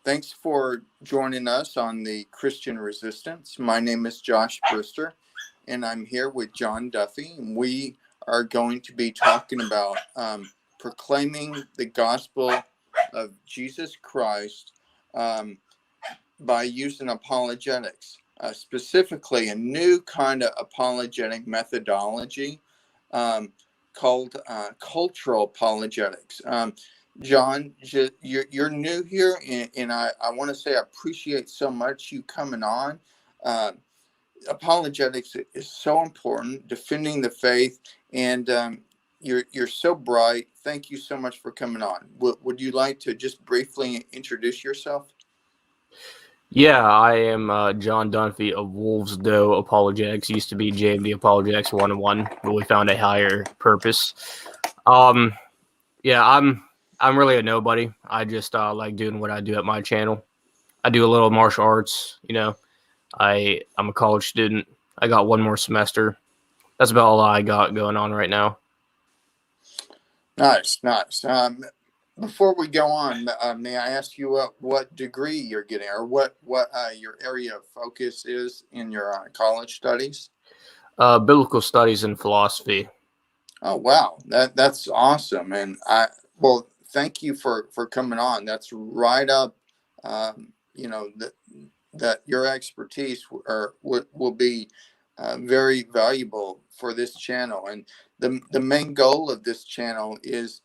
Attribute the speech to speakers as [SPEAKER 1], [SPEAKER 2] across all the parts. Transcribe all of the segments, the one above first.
[SPEAKER 1] Thanks for joining us on the Christian Resistance. My name is Josh Brister, and I'm here with John Dunfee. And we are going to be talking about proclaiming the gospel of Jesus Christ by using apologetics, specifically a new kind of apologetic methodology called cultural apologetics. John, you're new here, and I want to say I appreciate so much you coming on. Apologetics is so important, defending the faith, and you're so bright. Thank you so much for coming on. Would you like to just briefly introduce yourself?
[SPEAKER 2] Yeah, I am John Dunfee of Wolves Doe Apologetics. Used to be JMD Apologetics 101, but we found a higher purpose. Yeah, I'm really a nobody. I just like doing what I do at my channel. I do a little martial arts. I'm a college student. I got one more semester. That's about all I got going on right now.
[SPEAKER 1] Nice. Before we go on, may I ask you what degree you're getting, or what your area of focus is in your college studies?
[SPEAKER 2] Biblical studies and philosophy.
[SPEAKER 1] Oh wow, that's awesome, and thank you for coming on. That's right up, that your expertise will be very valuable for this channel, and the main goal of this channel is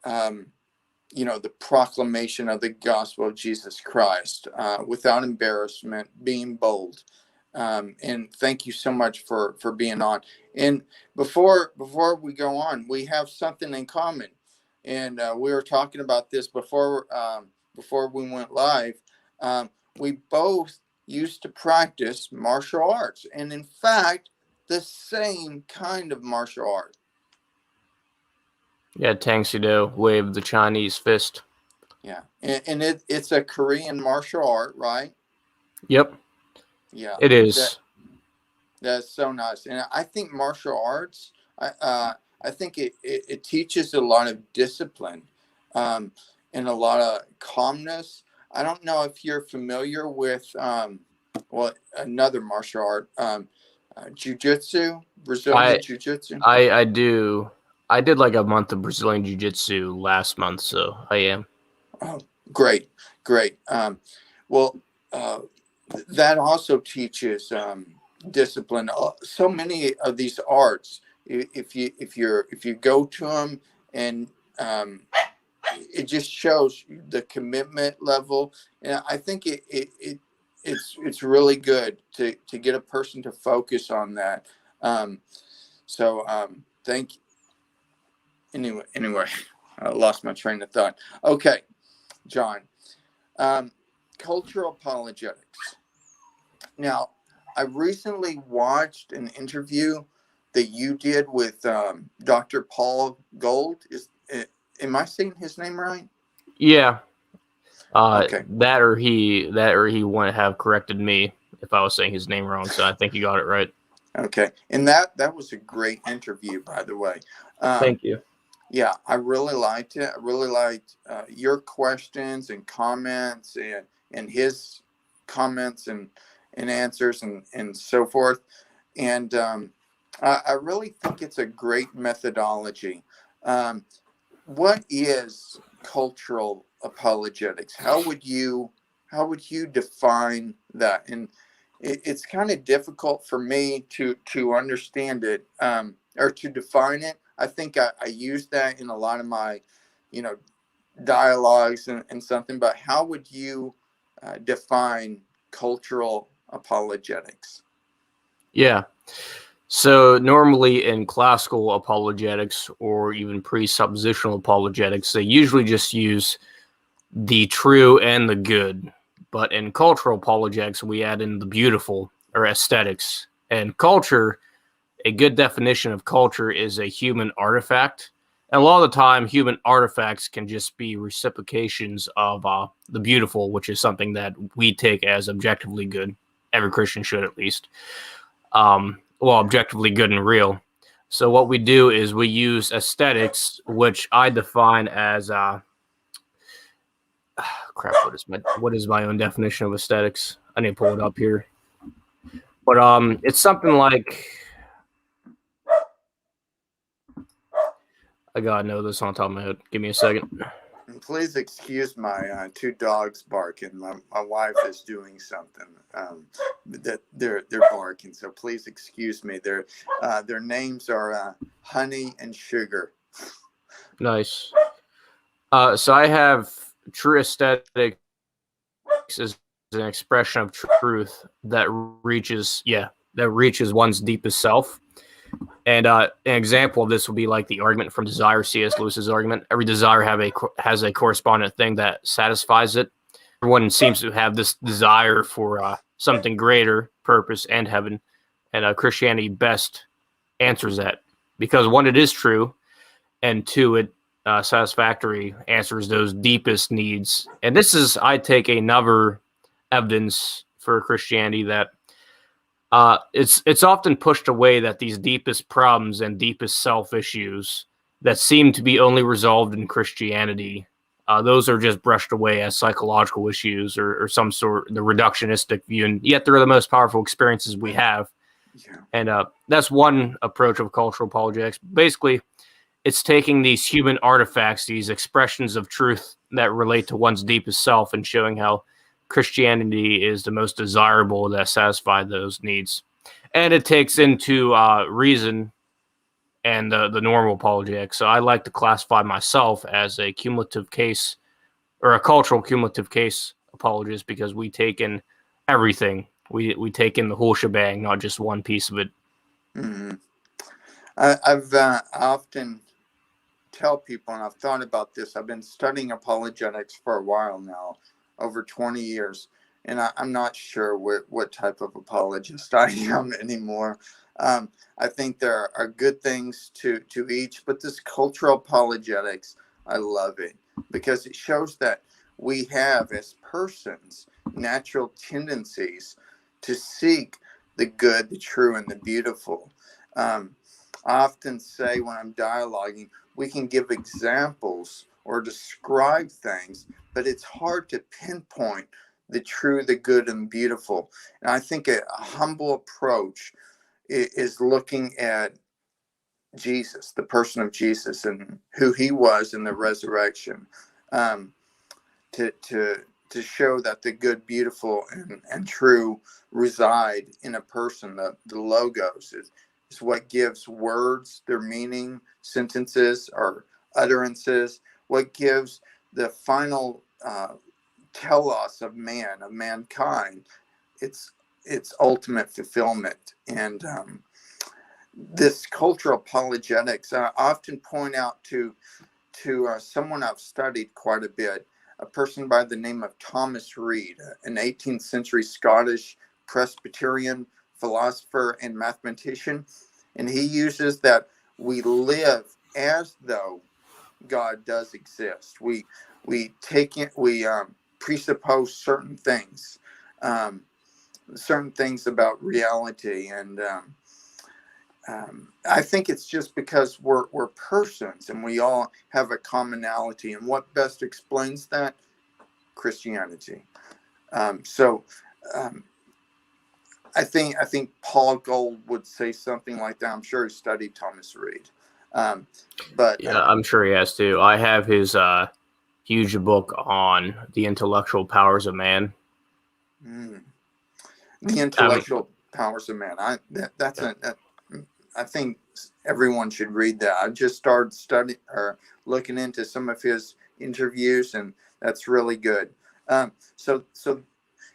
[SPEAKER 1] the proclamation of the gospel of Jesus Christ without embarrassment, being bold. And thank you so much for being on. And before we go on, we have something in common. And we were talking about this before we went live. We both used to practice martial arts, and in fact, the same kind of martial art.
[SPEAKER 2] Yeah, Tang Sudo, wave the Chinese fist.
[SPEAKER 1] Yeah, and it's a Korean martial art, right?
[SPEAKER 2] Yep.
[SPEAKER 1] Yeah,
[SPEAKER 2] it is.
[SPEAKER 1] That's so nice, and I think martial arts, I think it teaches a lot of discipline, and a lot of calmness. I don't know if you're familiar with another martial art, jiu-jitsu, Brazilian jiu-jitsu.
[SPEAKER 2] I do. I did like a month of Brazilian jiu-jitsu last month, so I am.
[SPEAKER 1] Oh, great. That also teaches discipline. So many of these arts, if you go to them, and it just shows the commitment level, and I think it's really good to get a person to focus on that. Thank you. Anyway, I lost my train of thought. Okay, John, cultural apologetics. Now, I recently watched an interview that you did with Dr. Paul Gold. Am I saying his name right?
[SPEAKER 2] Yeah.
[SPEAKER 1] Okay.
[SPEAKER 2] That or he wouldn't have corrected me if I was saying his name wrong. So I think you got it right.
[SPEAKER 1] Okay, and that was a great interview, by the way.
[SPEAKER 2] Thank you.
[SPEAKER 1] Yeah, I really liked it. I really liked your questions and comments, and his comments and answers and so forth. And I really think it's a great methodology. What is cultural apologetics? How would you define that? And it's kind of difficult for me to understand it, or to define it. I think I use that in a lot of my, dialogues and something. But how would you define cultural apologetics?
[SPEAKER 2] Yeah. So normally in classical apologetics or even presuppositional apologetics, they usually just use the true and the good. But in cultural apologetics, we add in the beautiful, or aesthetics. And culture, a good definition of culture is a human artifact. And a lot of the time, human artifacts can just be reciprocations of the beautiful, which is something that we take as objectively good. Every Christian should, at least. Objectively good and real. So what we do is we use aesthetics, which I define as crap. What is my own definition of aesthetics? I need to pull it up here. But it's something like, I gotta know this on top of my head. Give me a second.
[SPEAKER 1] And please excuse my two dogs barking. My wife is doing something that they're barking, so please excuse me. Their names are Honey and Sugar.
[SPEAKER 2] Nice. So I have true aesthetics is an expression of truth that reaches one's deepest self. And an example of this would be like the argument from Desire, C.S. Lewis's argument. Every desire has a correspondent thing that satisfies it. Everyone seems to have this desire for something greater, purpose, and heaven. And Christianity best answers that because one, it is true, and two, it satisfactory answers those deepest needs. And this is, I take another evidence for Christianity that it's often pushed away that these deepest problems and deepest self issues that seem to be only resolved in Christianity, those are just brushed away as psychological issues or some sort of the reductionistic view, and yet they're the most powerful experiences we have. Yeah. And that's one approach of cultural apologetics. Basically, it's taking these human artifacts, these expressions of truth that relate to one's deepest self, and showing how Christianity is the most desirable that satisfy those needs. And it takes into reason and the normal apologetics. So I like to classify myself as a cumulative case or a cultural cumulative case apologist because we take in everything. We take in the whole shebang, not just one piece of it.
[SPEAKER 1] Mm-hmm. I've often tell people, and I've thought about this, I've been studying apologetics for a while now, over 20 years, and I'm not sure what type of apologist I am anymore. I think there are good things to each, but this cultural apologetics, I love it because it shows that we have as persons natural tendencies to seek the good, the true, and the beautiful. I often say when I'm dialoguing, we can give examples or describe things, but it's hard to pinpoint the true, the good, and beautiful. And I think a humble approach is looking at Jesus, the person of Jesus, and who he was in the resurrection, to show that the good, beautiful, and true reside in a person. The logos is what gives words their meaning, sentences or utterances, what gives the final telos of man, of mankind, its ultimate fulfillment. And this cultural apologetics, I often point out to someone I've studied quite a bit, a person by the name of Thomas Reid, an 18th century Scottish Presbyterian philosopher and mathematician. And he uses that we live as though God does exist. We presuppose certain things about reality, and I think it's just because we're persons and we all have a commonality. And what best explains that? Christianity. I think Paul Gold would say something like that. I'm sure he studied Thomas Reid. But
[SPEAKER 2] yeah, I'm sure he has too. I have his huge book on the intellectual powers of man.
[SPEAKER 1] The intellectual powers of man. I think everyone should read that. I just started studying or looking into some of his interviews, and that's really good. So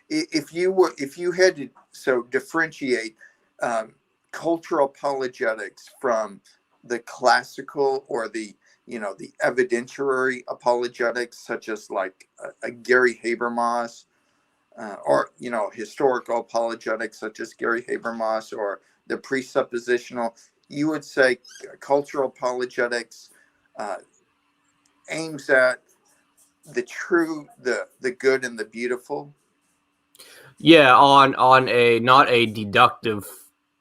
[SPEAKER 1] if you had to differentiate cultural apologetics from the classical or the evidentiary apologetics, such as like a Gary Habermas, or historical apologetics such as Gary Habermas, or the presuppositional, you would say cultural apologetics aims at the true, the good, and the beautiful.
[SPEAKER 2] Yeah, on a not a deductive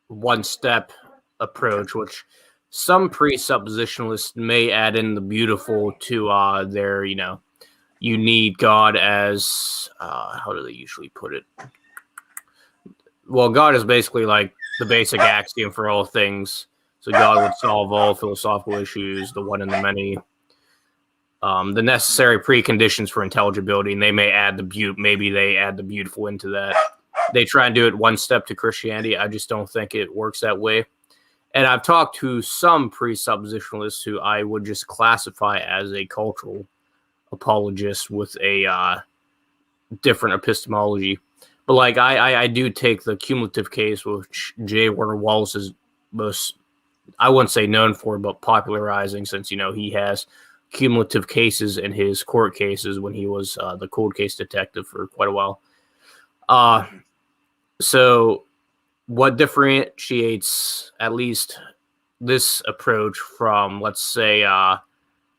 [SPEAKER 2] one-step approach, which some presuppositionalists may add in the beautiful to their you need God as how do they usually put it? Well, God is basically like the basic axiom for all things. So God would solve all philosophical issues, the one and the many, the necessary preconditions for intelligibility, and they may add maybe they add the beautiful into that. They try and do it one step to Christianity. I just don't think it works that way. And I've talked to some presuppositionalists who I would just classify as a cultural apologist with a different epistemology. But like I do take the cumulative case, which J. Warner Wallace is most, I wouldn't say known for, but popularizing, since, you know, he has cumulative cases in his court cases when he was the cold case detective for quite a while. So what differentiates at least this approach from, let's say,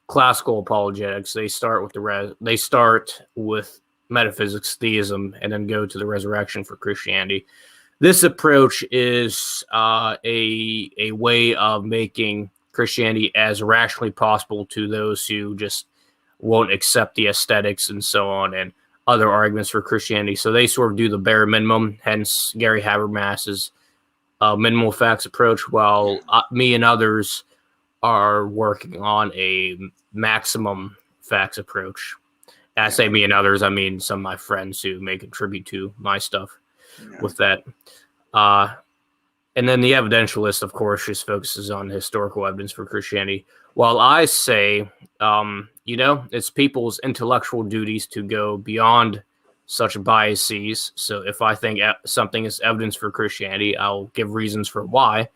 [SPEAKER 2] classical apologetics? They start with metaphysics, theism, and then go to the resurrection for Christianity. This approach is a way of making Christianity as rationally possible to those who just won't accept the aesthetics and so on and other arguments for Christianity. So they sort of do the bare minimum, hence Gary Habermas's minimal facts approach, while me and others are working on a maximum facts approach. I say me and others, I mean some of my friends who may contribute to my stuff with that. And then the evidentialist, of course, just focuses on historical evidence for Christianity. While I say, you know, it's people's intellectual duties to go beyond such biases. So if I think something is evidence for Christianity, I'll give reasons for why.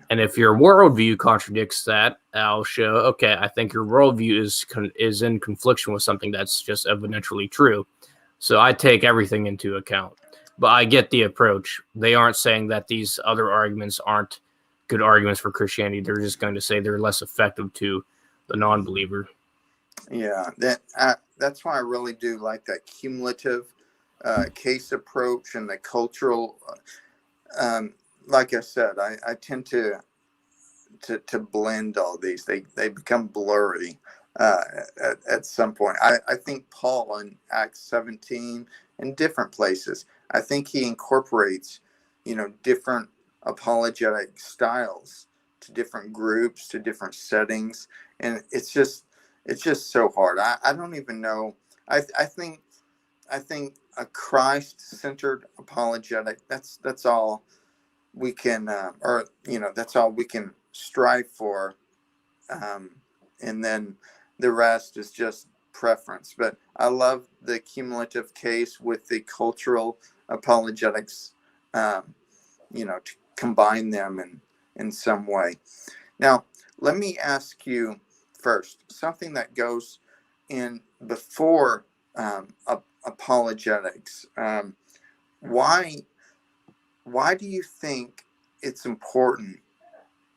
[SPEAKER 2] And if your worldview contradicts that, I'll show, okay, I think your worldview is in confliction with something that's just evidentially true. So I take everything into account. But I get the approach. They aren't saying that these other arguments aren't good arguments for Christianity. They're just going to say they're less effective to the non-believer.
[SPEAKER 1] Yeah, that's why I really do like that cumulative case approach and the cultural. Like I said, I tend to blend all these. They become blurry at some point. I think Paul in Acts 17 and different places, I think he incorporates, you know, different apologetic styles to different groups, to different settings, and it's just so hard. I don't even know. I think a Christ-centered apologetic, that's all we can, or, you know, that's all we can strive for, and then the rest is just preference. But I love the cumulative case with the cultural apologetics, you know, to combine them in some way. Now, let me ask you first something that goes in before apologetics. Why do you think it's important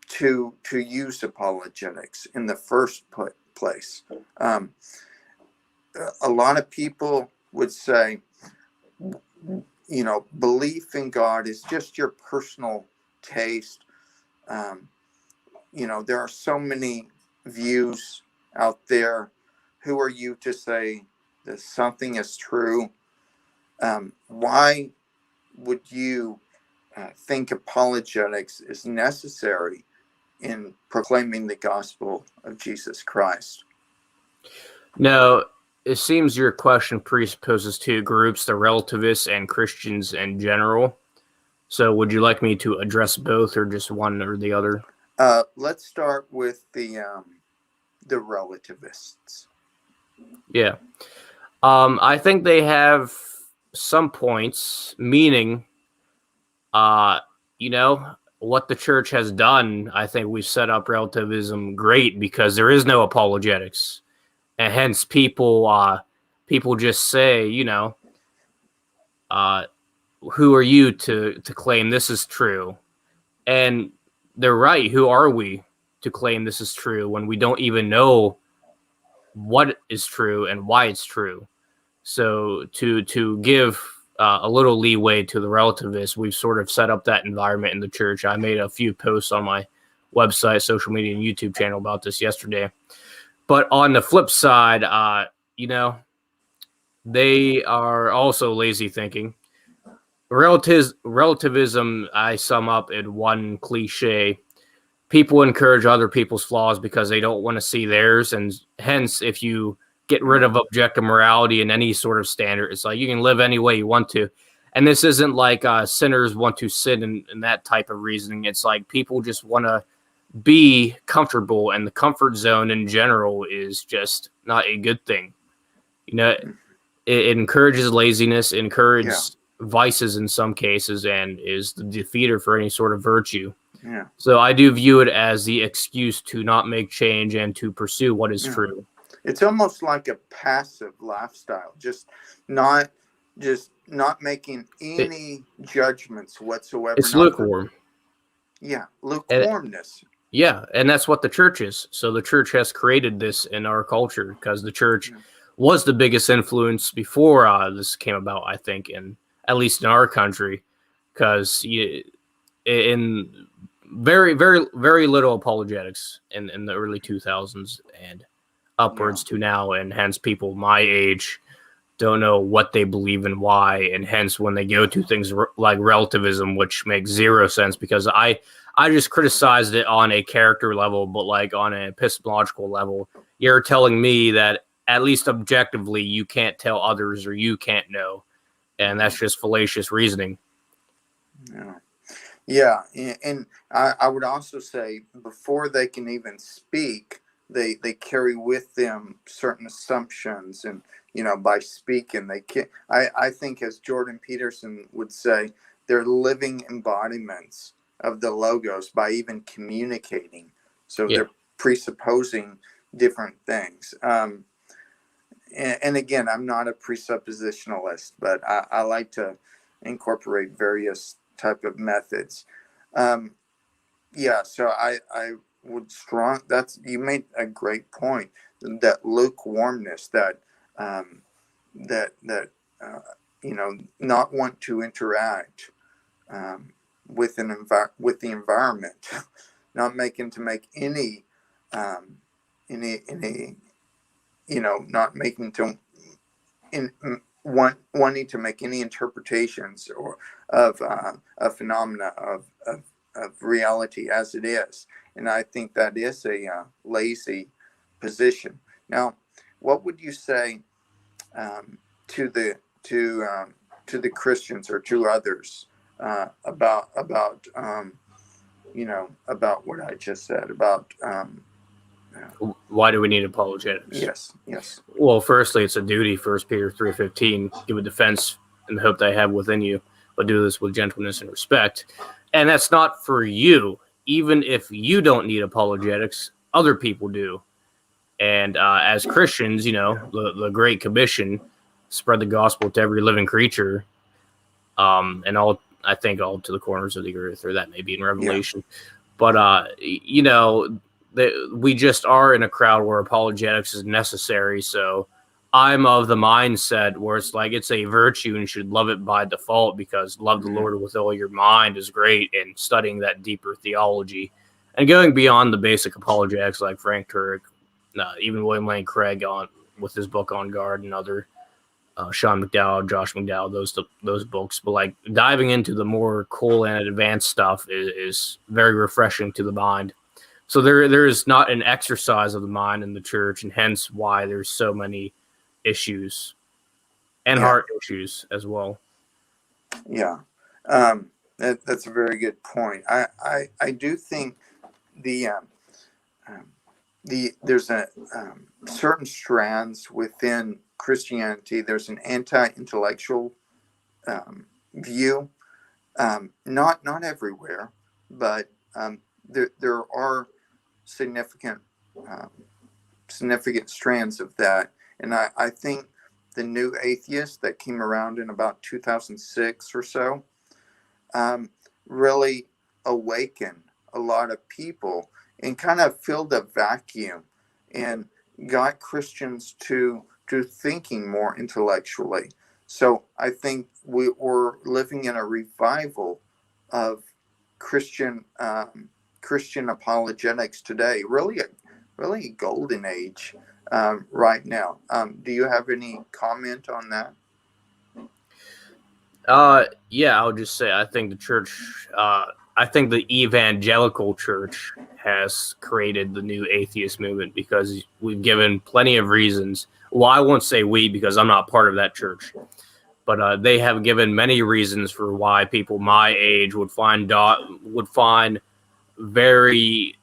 [SPEAKER 1] to use apologetics in the first place? A lot of people would say, you know, belief in God is just your personal taste. You know, there are so many views out there. Who are you to say that something is true? Why would you think apologetics is necessary in proclaiming the gospel of Jesus Christ?
[SPEAKER 2] No, it seems your question presupposes two groups, the relativists and Christians in general. So would you like me to address both or just one or the other?
[SPEAKER 1] Let's start with the relativists.
[SPEAKER 2] Yeah. I think they have some points, meaning, you know, what the church has done. I think we've set up relativism great because there is no apologetics. And hence people just say, you know, who are you to claim this is true? And they're right. Who are we to claim this is true when we don't even know what is true and why it's true? So to give a little leeway to the relativists, we've sort of set up that environment in the church. I made a few posts on my website, social media, and YouTube channel about this yesterday. But on the flip side, you know, they are also lazy thinking. Relativism, I sum up in one cliche. People encourage other people's flaws because they don't want to see theirs, and hence, if you get rid of objective morality and any sort of standard, it's like you can live any way you want to. And this isn't like sinners want to sin and that type of reasoning. It's like people just want to be comfortable, and the comfort zone in general is just not a good thing. You know, it encourages laziness, encourages vices in some cases, and is the defeater for any sort of virtue.
[SPEAKER 1] Yeah.
[SPEAKER 2] So I do view it as the excuse to not make change and to pursue what is true.
[SPEAKER 1] It's almost like a passive lifestyle, just not making any judgments whatsoever.
[SPEAKER 2] It's lukewarm.
[SPEAKER 1] Lukewarmness.
[SPEAKER 2] And that's what the church is. So the church has created this in our culture because the church was the biggest influence before this came about, I think, and at least in our country, because in very, very, very little apologetics in the early 2000s and upwards to now, and hence people my age don't know what they believe and why, and hence when they go to things like relativism, which makes zero sense, because I just criticized it on a character level, but like on an epistemological level, you're telling me that at least objectively you can't tell others or you can't know, and that's just fallacious reasoning.
[SPEAKER 1] Yeah, and I would also say before they can even speak, they carry with them certain assumptions, and by speaking they can. I think, as Jordan Peterson would say, they're living embodiments of the logos by even communicating. So they're presupposing different things. And again, I'm not a presuppositionalist, but I like to incorporate various type of methods. So I would you made a great point, that lukewarmness, that not want to interact with with the environment, not making to make any not making to wanting to make any interpretations or of a phenomena of reality as it is. And I think that is a lazy position. Now, what would you say to the Christians or to others about what I just said about
[SPEAKER 2] why do we need apologetics?
[SPEAKER 1] Yes.
[SPEAKER 2] Well, firstly, it's a duty. 1 Peter 3:15, give a defense in the hope they have within you, but do this with gentleness and respect. And that's not for you. Even if you don't need apologetics, other people do. And as Christians, the Great Commission, spread the gospel to every living creature, and I think all to the corners of the earth, or that may be in Revelation. But we just are in a crowd where apologetics is necessary. So I'm of the mindset where it's like it's a virtue and you should love it by default, because love the Lord with all your mind is great, and studying that deeper theology and going beyond the basic apologetics like Frank Turek, even William Lane Craig with his book On Guard, and other Sean McDowell, Josh McDowell, those books. But like diving into the more cool and advanced stuff is very refreshing to the mind. So there is not an exercise of the mind in the church, and hence why there's so many issues and heart issues as well.
[SPEAKER 1] Yeah, that's a very good point. I do think there's a certain strands within Christianity. There's an anti-intellectual view, not everywhere, but there are significant strands of that. And I think the new atheists that came around in about 2006 or so really awakened a lot of people and kind of filled a vacuum and got Christians to thinking more intellectually. So I think we're living in a revival of Christian apologetics today. Really a golden age. right now. Do you have any comment on that?
[SPEAKER 2] Yeah, I would just say I think the church, I think the evangelical church has created the new atheist movement because we've given plenty of reasons. Well, I won't say we because I'm not part of that church, but they have given many reasons for why people my age would find very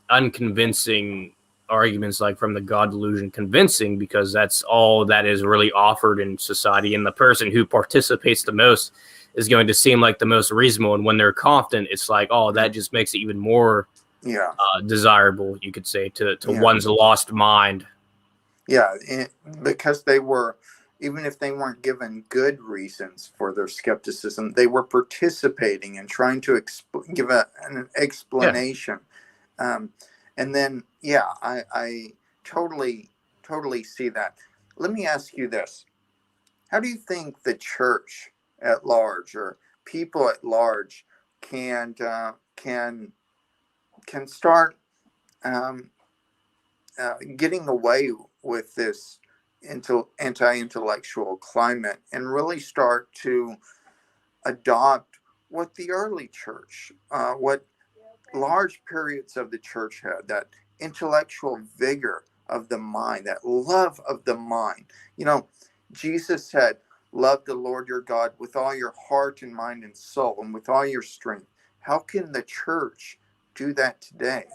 [SPEAKER 2] unconvincing arguments like from the God delusion convincing because that's all that is really offered in society, and the person who participates the most is going to seem like the most reasonable, and when they're confident it's like, oh, that just makes it even more desirable, you could say, to one's lost mind.
[SPEAKER 1] Because they were, even if they weren't given good reasons for their skepticism, they were participating and trying to give an explanation. And then, I totally see that. Let me ask you this. How do you think the church at large or people at large can start getting away with this anti-intellectual climate and really start to adopt what the early church, what large periods of the church had, that intellectual vigor of the mind, that love of the mind. Jesus said, love the Lord your God with all your heart and mind and soul and with all your strength. How can the church do that today?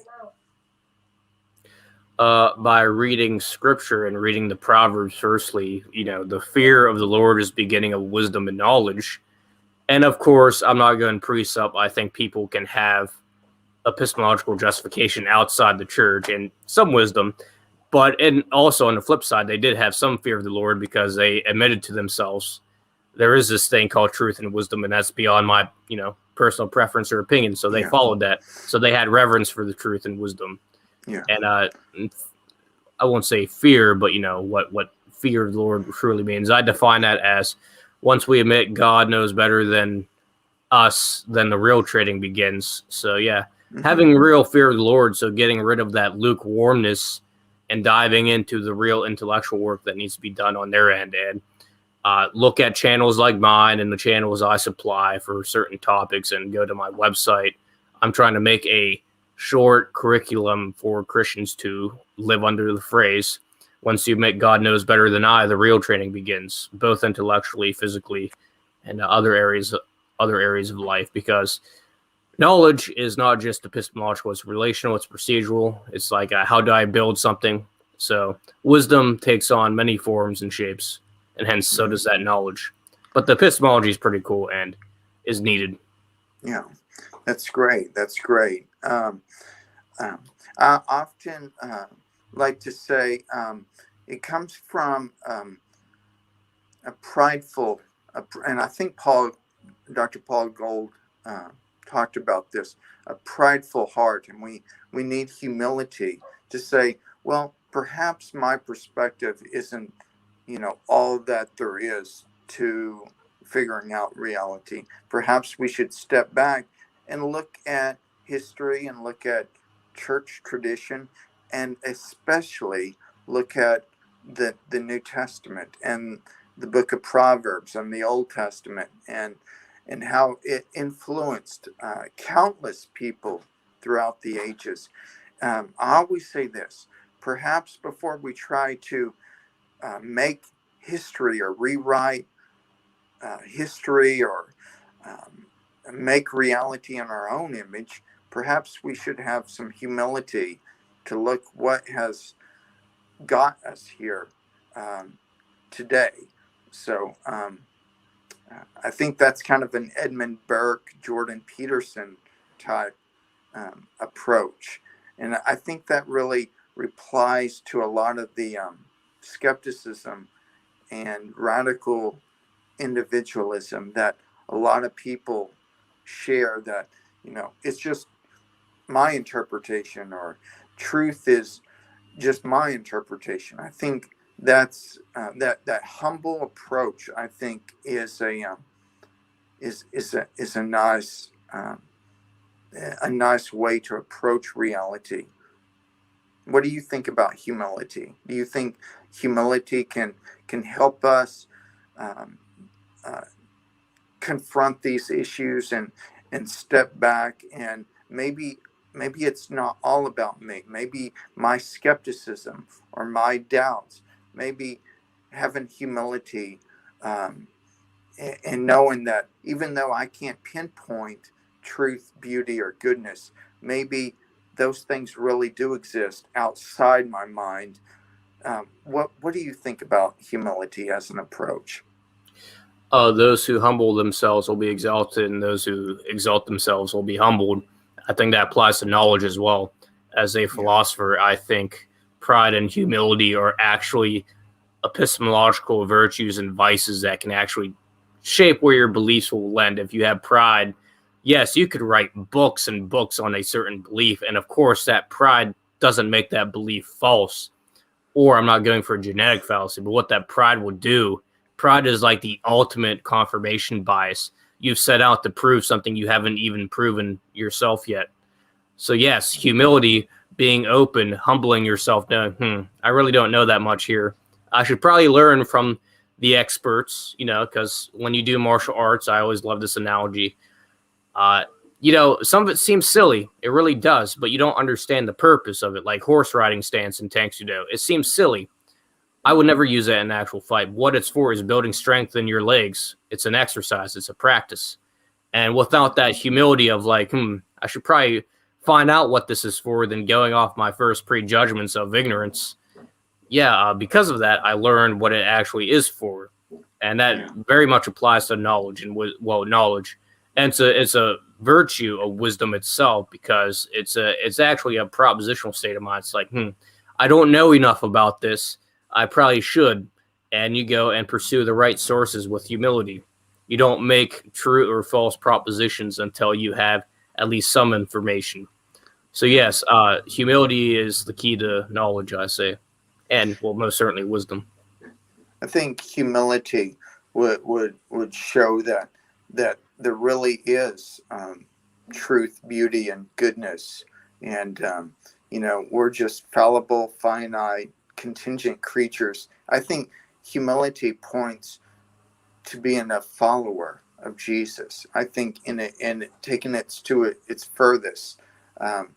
[SPEAKER 2] By reading scripture and reading the Proverbs. Firstly, the fear of the Lord is beginning of wisdom and knowledge. And of course, I'm not going precept. I think people can have epistemological justification outside the church and some wisdom. And also on the flip side, they did have some fear of the Lord because they admitted to themselves there is this thing called truth and wisdom, and that's beyond my, personal preference or opinion. So they followed that. So they had reverence for the truth and wisdom.
[SPEAKER 1] Yeah.
[SPEAKER 2] And I won't say fear, but what fear of the Lord truly means. I define that as once we admit God knows better than us, then the real trading begins. So having real fear of the Lord, so getting rid of that lukewarmness and diving into the real intellectual work that needs to be done on their end, and look at channels like mine and the channels I supply for certain topics, and go to my website. I'm trying to make a short curriculum for Christians to live under the phrase, once you admit God knows better than I, the real training begins, both intellectually, physically, and other areas of life, because knowledge is not just epistemological, it's relational, it's procedural. It's like, how do I build something? So wisdom takes on many forms and shapes, and hence so does that knowledge. But the epistemology is pretty cool and is needed.
[SPEAKER 1] Yeah, that's great. I often like to say it comes from a prideful, and I think Dr. Paul Gold talked about this, a prideful heart, and we need humility to say, well, perhaps my perspective isn't, all that there is to figuring out reality. Perhaps we should step back and look at history and look at church tradition, and especially look at the New Testament and the book of Proverbs and the Old Testament, and how it influenced countless people throughout the ages. I always say this: perhaps before we try to make history or rewrite history or make reality in our own image, perhaps we should have some humility to look what has got us here today. So I think that's kind of an Edmund Burke, Jordan Peterson type approach. And I think that really replies to a lot of the skepticism and radical individualism that a lot of people share, that, it's just my interpretation, or truth is just my interpretation. I think that's that humble approach, I think, is a nice way to approach reality. What do you think about humility? Do you think humility can help us um, uh, confront these issues and step back, and maybe it's not all about me. Maybe my skepticism or my doubts, maybe having humility, um, and knowing that even though I can't pinpoint truth, beauty, or goodness, maybe those things really do exist outside my mind. What do you think about humility as an approach?
[SPEAKER 2] Those who humble themselves will be exalted, and those who exalt themselves will be humbled. I think that applies to knowledge as well. As a
[SPEAKER 1] Yeah,
[SPEAKER 2] philosopher, I think pride and humility are actually epistemological virtues and vices that can actually shape where your beliefs will land. If you have pride, yes, you could write books and books on a certain belief, and of course, that pride doesn't make that belief false. Or I'm not going for a genetic fallacy, but what that pride will do, pride is like the ultimate confirmation bias. You've set out to prove something you haven't even proven yourself yet. So yes, humility, being open, humbling yourself, knowing, I really don't know that much here. I should probably learn from the experts, because when you do martial arts, I always love this analogy. Uh, some of it seems silly. It really does, but you don't understand the purpose of it, like horse riding stance in Tang Sudo. It seems silly. I would never use that in an actual fight. What it's for is building strength in your legs. It's an exercise. It's a practice. And without that humility of like, I should probably find out what this is for than going off my first prejudgments of ignorance. Yeah, because of that, I learned what it actually is for. And that
[SPEAKER 1] yeah,
[SPEAKER 2] very much applies to knowledge and knowledge. And it's a virtue of wisdom itself because it's actually a propositional state of mind. It's like, I don't know enough about this. I probably should. And you go and pursue the right sources with humility. You don't make true or false propositions until you have at least some information. So
[SPEAKER 1] yeah.
[SPEAKER 2] yes, humility is the key to knowledge, I say, and well, most certainly wisdom.
[SPEAKER 1] I think humility would show that there really is truth, beauty, and goodness, and we're just fallible, finite, contingent creatures. I think humility points to being a follower of Jesus. I think in taking it to its furthest, um,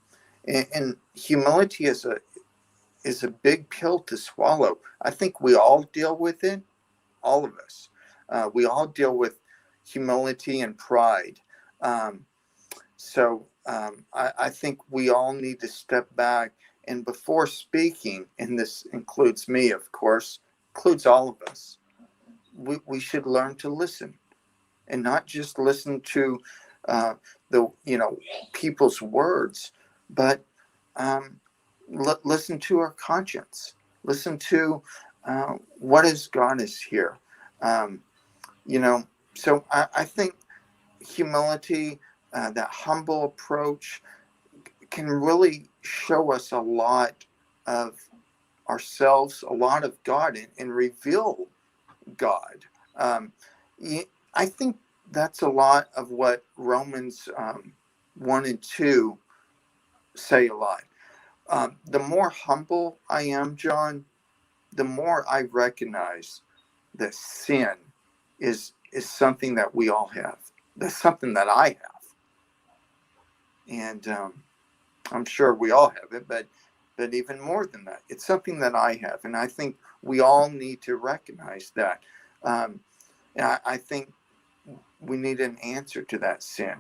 [SPEAKER 1] and humility is a big pill to swallow. I think we all deal with it, all of us. We all deal with humility and pride. Um, I think we all need to step back and before speaking, and this includes me, of course, includes all of us, we should learn to listen and not just listen to uh, the people's words, but um, listen to our conscience. Listen to what is God is here. Um, you know, so I think humility, that humble approach, can really show us a lot of ourselves, a lot of God, and reveal God. Um, I think that's a lot of what Romans 1 and 2 say a lot. The more humble I am, John, the more I recognize that sin is something that we all have. That's something that I have, and I'm sure we all have it. But even more than that, it's something that I have, and I think we all need to recognize that. Um, I think we need an answer to that sin.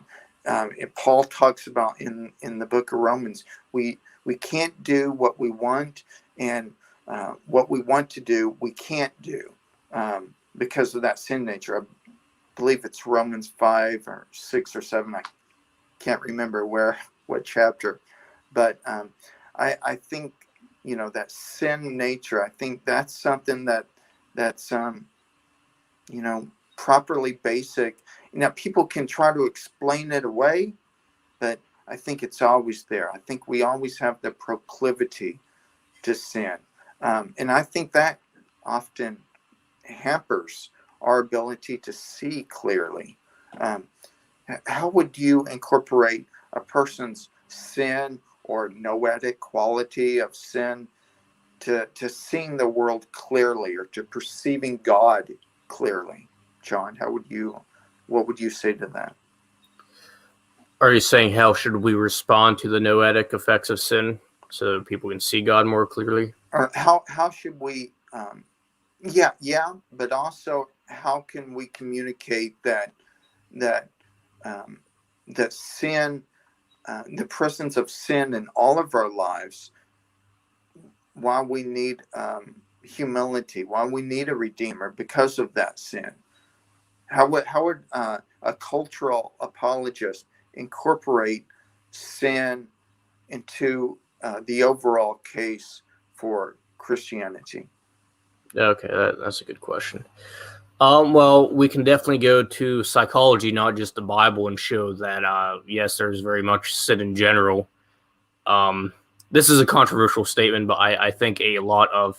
[SPEAKER 1] Paul talks about in the book of Romans, we can't do what we want, and what we want to do, we can't do because of that sin nature. I believe it's Romans 5 or 6 or 7. I can't remember what chapter, but I think that sin nature. I think that's something that's properly basic. Now, people can try to explain it away, but I think it's always there. I think we always have the proclivity to sin. And I think that often hampers our ability to see clearly. Um, how would you incorporate a person's sin or noetic quality of sin to seeing the world clearly, or to perceiving God clearly. John, what would you say to that?
[SPEAKER 2] Are you saying how should we respond to the noetic effects of sin so people can see God more clearly?
[SPEAKER 1] Or how should we but also how can we communicate that um, that sin, the presence of sin in all of our lives, why we need humility, why we need a redeemer because of that sin? How would a cultural apologist incorporate sin into the overall case for Christianity?
[SPEAKER 2] Okay, that's a good question. Well, we can definitely go to psychology, not just the Bible, and show that yes, there's very much sin in general. This is a controversial statement, but I think a lot of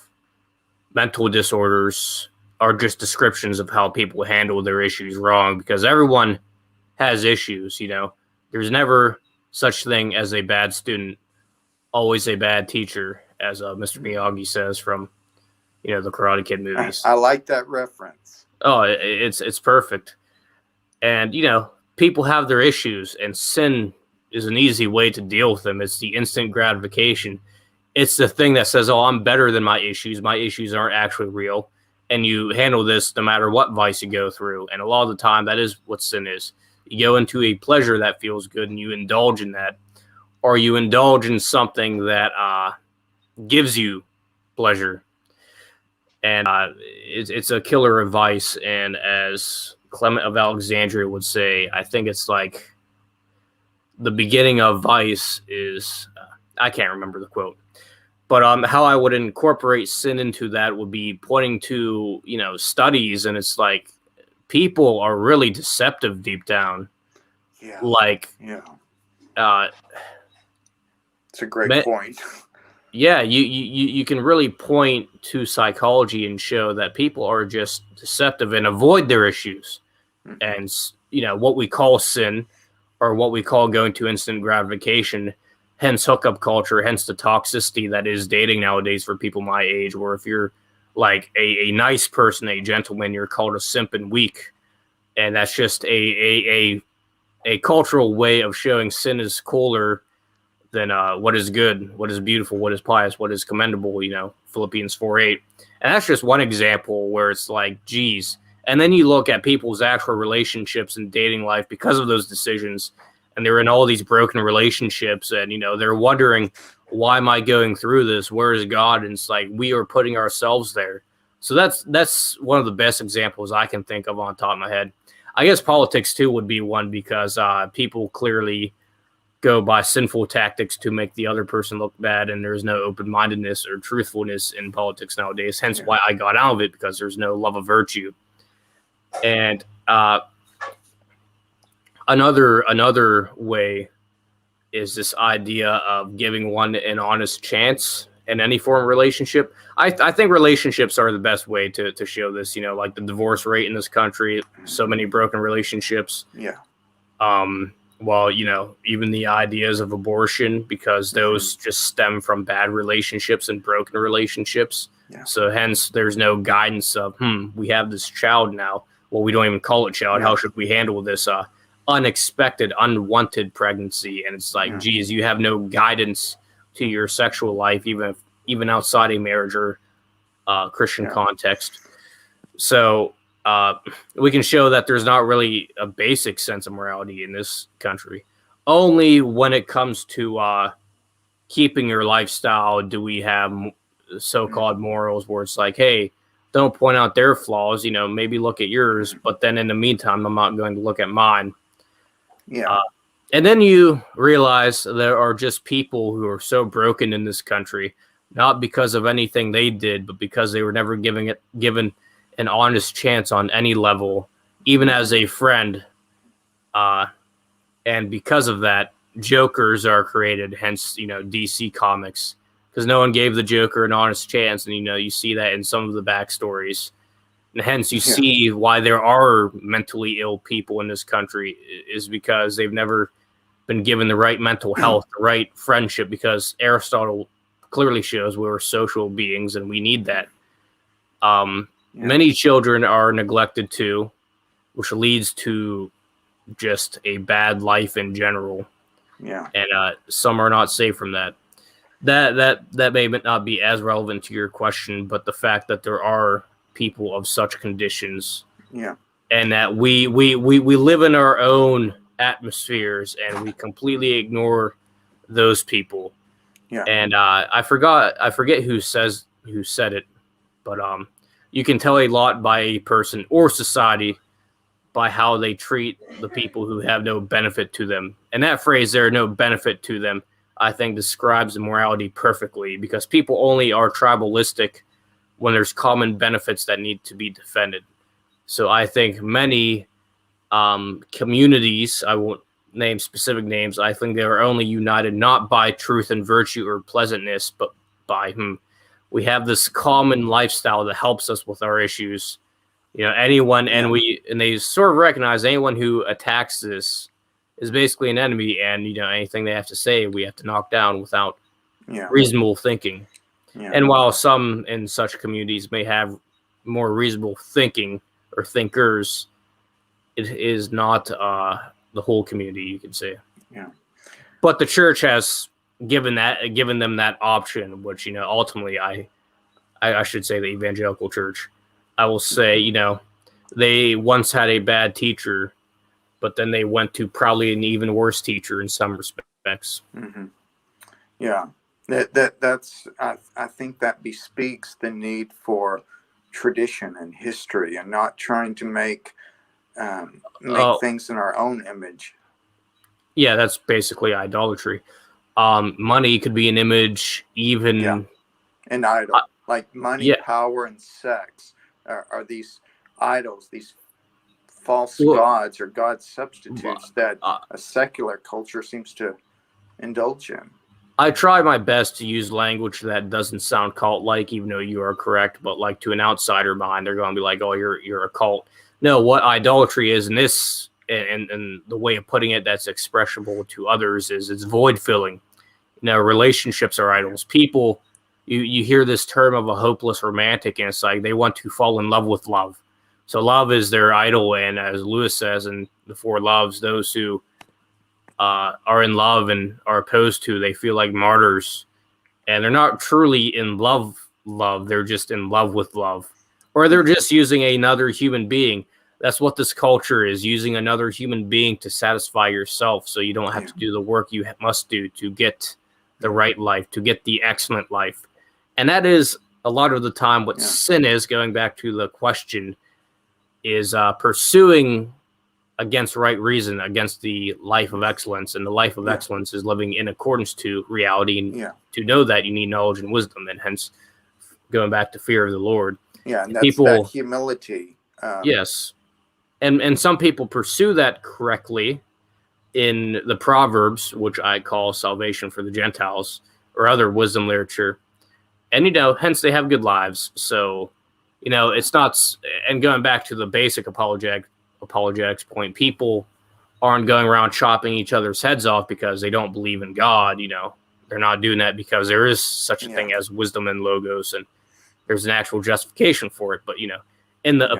[SPEAKER 2] mental disorders are just descriptions of how people handle their issues wrong, because everyone has issues. There's never such thing as a bad student, always a bad teacher, as Mr. Miyagi says from the Karate Kid movies.
[SPEAKER 1] I like that reference.
[SPEAKER 2] Oh, it's perfect. And people have their issues, and sin is an easy way to deal with them. It's the instant gratification. It's the thing that says, oh, I'm better than my issues. My issues aren't actually real. And you handle this no matter what vice you go through. And a lot of the time, that is what sin is. You go into a pleasure that feels good, and you indulge in that. Or you indulge in something that gives you pleasure. And it's a killer of vice. And as Clement of Alexandria would say, I think it's like the beginning of vice is, I can't remember the quote, but how I would incorporate sin into that would be pointing to, studies. And it's like people are really deceptive deep down.
[SPEAKER 1] Yeah. It's a great point.
[SPEAKER 2] Yeah, you can really point to psychology and show that people are just deceptive and avoid their issues. Mm-hmm. And, what we call sin, or what we call going to instant gratification, hence hookup culture, hence the toxicity that is dating nowadays for people my age, where if you're like a nice person, a gentleman, you're called a simp and weak. And that's just a cultural way of showing sin is cooler than what is good, what is beautiful, what is pious, what is commendable, Philippians 4:8. And that's just one example where it's like, geez. And then you look at people's actual relationships and dating life because of those decisions, and they're in all these broken relationships, and, they're wondering, why am I going through this? Where is God? And it's like, we are putting ourselves there. So that's one of the best examples I can think of on top of my head. I guess politics, too, would be one, because people clearly go by sinful tactics to make the other person look bad, and there's no open-mindedness or truthfulness in politics nowadays, hence why I got out of it, because there's no love of virtue. And another way is this idea of giving one an honest chance in any form of relationship. I think relationships are the best way to show this, like the divorce rate in this country, so many broken relationships.
[SPEAKER 1] Yeah.
[SPEAKER 2] Well, even the ideas of abortion, because those just stem from bad relationships and broken relationships. Yeah. So hence there's no guidance of, we have this child now. Well, we don't even call it child. Yeah. How should we handle this unexpected, unwanted pregnancy? And it's like, geez, you have no guidance to your sexual life, even outside a marriage or Christian context. So we can show that there's not really a basic sense of morality in this country. Only when it comes to keeping your lifestyle do we have so-called morals, where it's like, hey, don't point out their flaws, maybe look at yours, but then in the meantime, I'm not going to look at mine.
[SPEAKER 1] Yeah.
[SPEAKER 2] And then you realize there are just people who are so broken in this country, not because of anything they did, but because they were never given an honest chance on any level, even as a friend. And because of that, Jokers are created, hence, DC Comics, because no one gave the Joker an honest chance. And, you see that in some of the backstories. And hence you see why there are mentally ill people in this country, is because they've never been given the right mental health, the right friendship, because Aristotle clearly shows we're social beings and we need that. Many children are neglected too, which leads to just a bad life in general.
[SPEAKER 1] Yeah.
[SPEAKER 2] And some are not safe from that. That may not be as relevant to your question, but the fact that there are people of such conditions, and that we live in our own atmospheres and we completely ignore those people. And I forget who said it, but you can tell a lot by a person or society by how they treat the people who have no benefit to them. And that phrase there, no benefit to them, I think describes morality perfectly, because people only are tribalistic when there's common benefits that need to be defended. So I think many communities, I won't name specific names, I think they are only united not by truth and virtue or pleasantness, but by we have this common lifestyle that helps us with our issues. Anyone, and they sort of recognize anyone who attacks this is basically an enemy, and anything they have to say we have to knock down without reasonable thinking. And while some in such communities may have more reasonable thinking or thinkers, it is not the whole community, you could say. But the church has given them that option, which ultimately I should say the evangelical church, I will say, they once had a bad teacher, but then they went to probably an even worse teacher in some respects.
[SPEAKER 1] Mm-hmm. Yeah, that's I think that bespeaks the need for tradition and history, and not trying to make things in our own image.
[SPEAKER 2] Yeah, that's basically idolatry. Money could be an image, even
[SPEAKER 1] an idol, like money, power, and sex are these idols, these false gods or god substitutes that a secular culture seems to indulge in.
[SPEAKER 2] I try my best to use language that doesn't sound cult-like, even though you are correct. But like to an outsider mind, they're going to be like, "Oh, you're a cult." No, what idolatry is, and this and the way of putting it that's expressible to others is it's void filling. Relationships are idols. People, you hear this term of a hopeless romantic, and it's like they want to fall in love with love. So love is their idol, and as Lewis says in The Four Loves, those who are in love and are opposed to, they feel like martyrs, and they're not truly in love. They're just in love with love, or they're just using another human being. That's what this culture is, using another human being to satisfy yourself, so you don't have to do the work you must do to get the right life, to get the excellent life. And that is a lot of the time what sin is, going back to the question, is pursuing against right reason, against the life of excellence. And the life of excellence is living in accordance to reality, and to know that you need knowledge and wisdom, and hence going back to fear of the Lord.
[SPEAKER 1] Yeah, and that's that humility.
[SPEAKER 2] Yes. And some people pursue that correctly in the Proverbs, which I call salvation for the Gentiles, or other wisdom literature. And, hence they have good lives. So, it's not, and going back to the basic apologetics point, people aren't going around chopping each other's heads off because they don't believe in God. They're not doing that because there is such a thing as wisdom and logos, and there's an actual justification for it. But, in the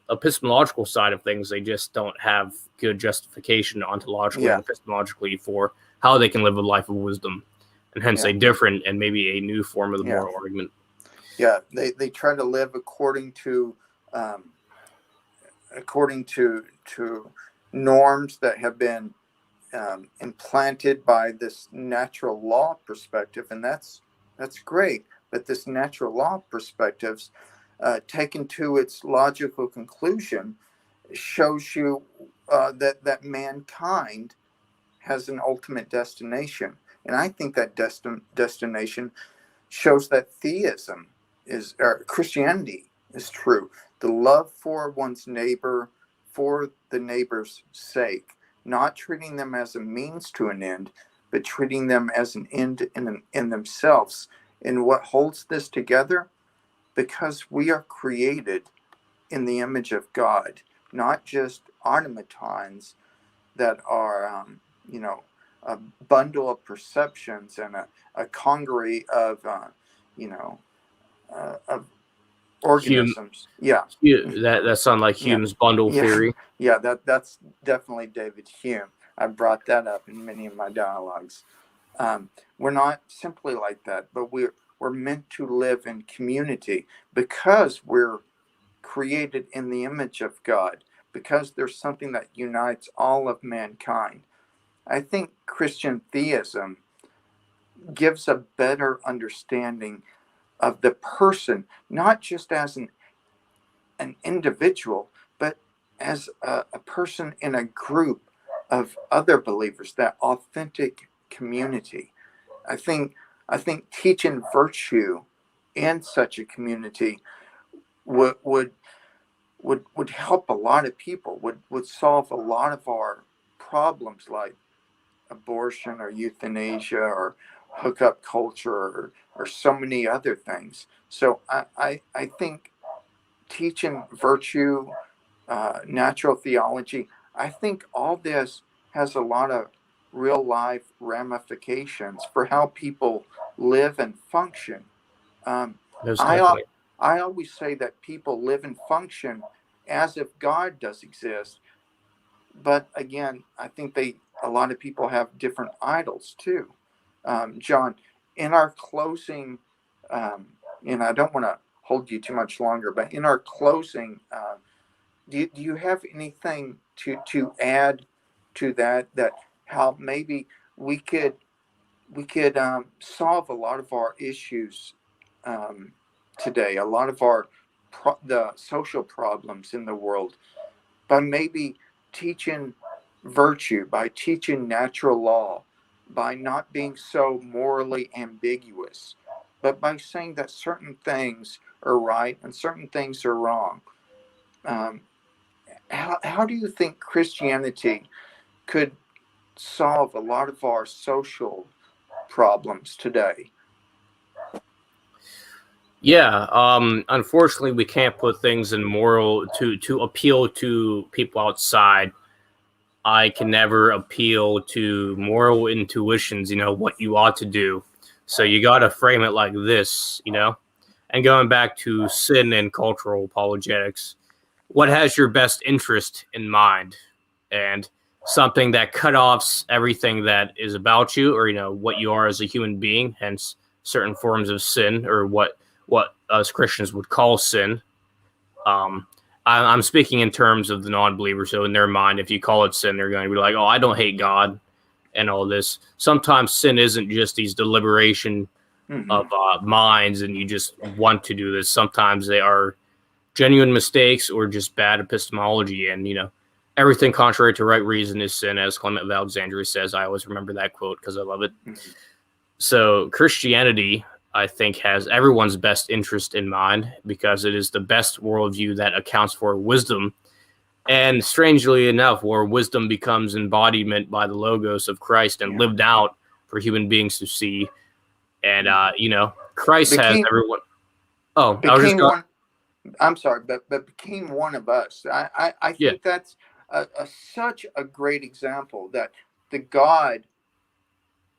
[SPEAKER 2] epistemological side of things, they just don't have good justification ontologically and epistemologically for how they can live a life of wisdom, and hence a different and maybe a new form of the moral argument.
[SPEAKER 1] Yeah, they try to live according to norms that have been implanted by this natural law perspective, and that's great. But this natural law perspectives, taken to its logical conclusion, shows you that mankind has an ultimate destination, and I think that destination shows that theism is, or Christianity is true. The love for one's neighbor for the neighbor's sake, not treating them as a means to an end, but treating them as an end in themselves. And what holds this together? Because we are created in the image of God, not just automatons that are a bundle of perceptions and a congery of of
[SPEAKER 2] Hume,
[SPEAKER 1] organisms. Yeah.
[SPEAKER 2] that sounds like
[SPEAKER 1] Yeah.
[SPEAKER 2] Hume's bundle
[SPEAKER 1] Yeah.
[SPEAKER 2] theory.
[SPEAKER 1] Yeah, that's definitely David Hume. I brought that up in many of my dialogues. We're not simply like that, but we're meant to live in community because we're created in the image of God, because there's something that unites all of mankind. I think Christian theism gives a better understanding of the person, not just as an individual, but as a person in a group of other believers, that authentic community. I think teaching virtue in such a community would help a lot of people, would solve a lot of our problems like abortion or euthanasia or hookup culture or so many other things. So I think teaching virtue, natural theology, I think all this has a lot of real life ramifications for how people live and function. Um,
[SPEAKER 2] Most
[SPEAKER 1] I
[SPEAKER 2] definitely.
[SPEAKER 1] I always say that people live and function as if God does exist, but again, I think a lot of people have different idols too. John, in our closing, and I don't want to hold you too much longer, but in our closing, do you have anything to add to that how maybe we could solve a lot of our issues um, today, a lot of the social problems in the world by maybe teaching virtue, by teaching natural law, by not being so morally ambiguous, but by saying that certain things are right and certain things are wrong. Um, how do you think Christianity could solve a lot of our social problems today?
[SPEAKER 2] Yeah, unfortunately, we can't put things in moral to appeal to people outside. I can never appeal to moral intuitions, what you ought to do. So you got to frame it like this, And going back to sin and cultural apologetics, what has your best interest in mind? And something that cut offs everything that is about you, or what you are as a human being, hence certain forms of sin, or what us Christians would call sin. um I'm speaking in terms of the non-believer. So in their mind, if you call it sin, they're going to be like, oh, I don't hate God and all this. Sometimes sin isn't just these deliberation
[SPEAKER 1] Mm-hmm.
[SPEAKER 2] of minds and you just want to do this. Sometimes they are genuine mistakes or just bad epistemology. And everything contrary to right reason is sin, as Clement of Alexandria says. I always remember that quote because I love it.
[SPEAKER 1] Mm-hmm.
[SPEAKER 2] So Christianity, I think, has everyone's best interest in mind because it is the best worldview that accounts for wisdom. And strangely enough, where wisdom becomes embodiment by the logos of Christ and
[SPEAKER 1] Yeah.
[SPEAKER 2] lived out for human beings to see. And Christ has
[SPEAKER 1] Became
[SPEAKER 2] everyone. Oh, I was just
[SPEAKER 1] became
[SPEAKER 2] going.
[SPEAKER 1] one. I'm sorry, but became one of us. I
[SPEAKER 2] Yeah,
[SPEAKER 1] think that's such a great example that the God